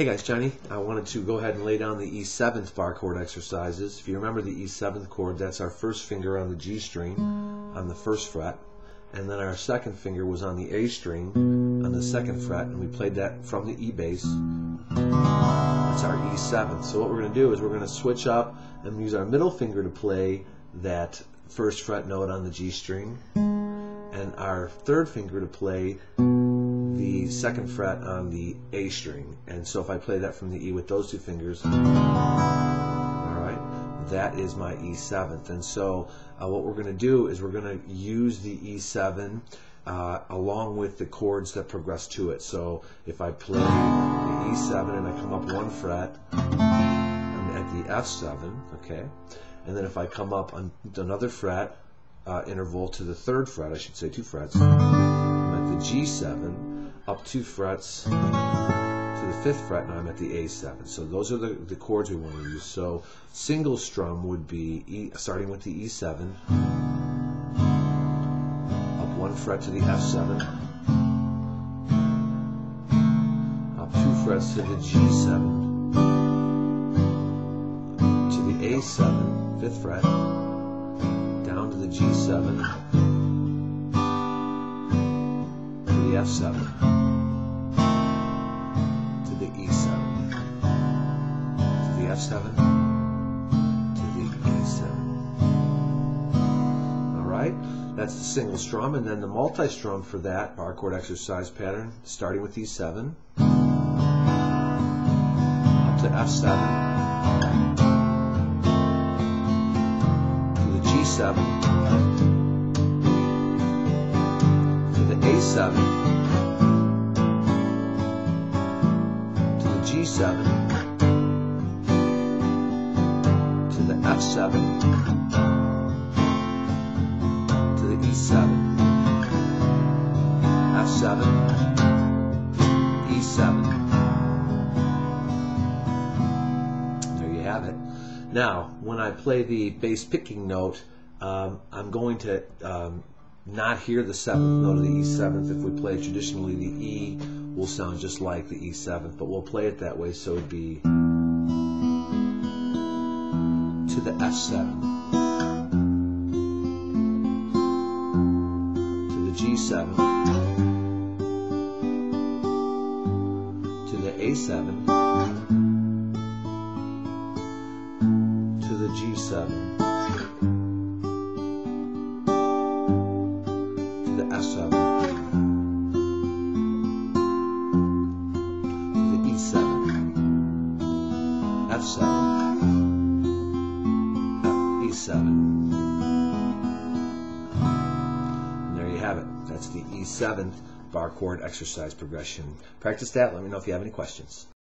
Hey guys, Johnny. I wanted to go ahead and lay down the E7th bar chord exercises. If you remember the E7th chord, that's our first finger on the G string on the first fret, and then our second finger was on the A string on the second fret, and we played that from the E bass. That's our E7th. So what we're going to do is we're going to switch up and use our middle finger to play that first fret note on the G string, and our third finger to play the second fret on the A string. And so if I play that from the E with those two fingers, alright, that is my E7th. And so what we're going to do is we're going to use the E7 along with the chords that progress to it. So if I play the E7 and I come up one fret, I'm at the F7, okay? And then if I come up on another fret, interval to the third fret, I should say 2 frets, I'm at the G7, up 2 frets to the 5th fret, and I'm at the A7. So those are the chords we want to use. So single strum would be starting with the E7, up 1 fret to the F7, up 2 frets to the G7, to the A7, 5th fret, down to the G7, to the F7, to the E7, to the F7, to the E7. Alright, that's the single strum, and then the multi-strum for that bar chord exercise pattern, starting with E7, up to F7, G7, to the A7, to the G7, to the F7, to the E7, F7, E7. There you have it. Now, when I play the bass picking note, I'm going to not hear the 7th note of the E7th. If we play traditionally, the E will sound just like the E7th, but we'll play it that way, so it would be to the F7, to the G7, to the A7, to the G7, the F7, to the E7, F7, E7. And there you have it. That's the E7th bar chord exercise progression. Practice that. Let me know if you have any questions.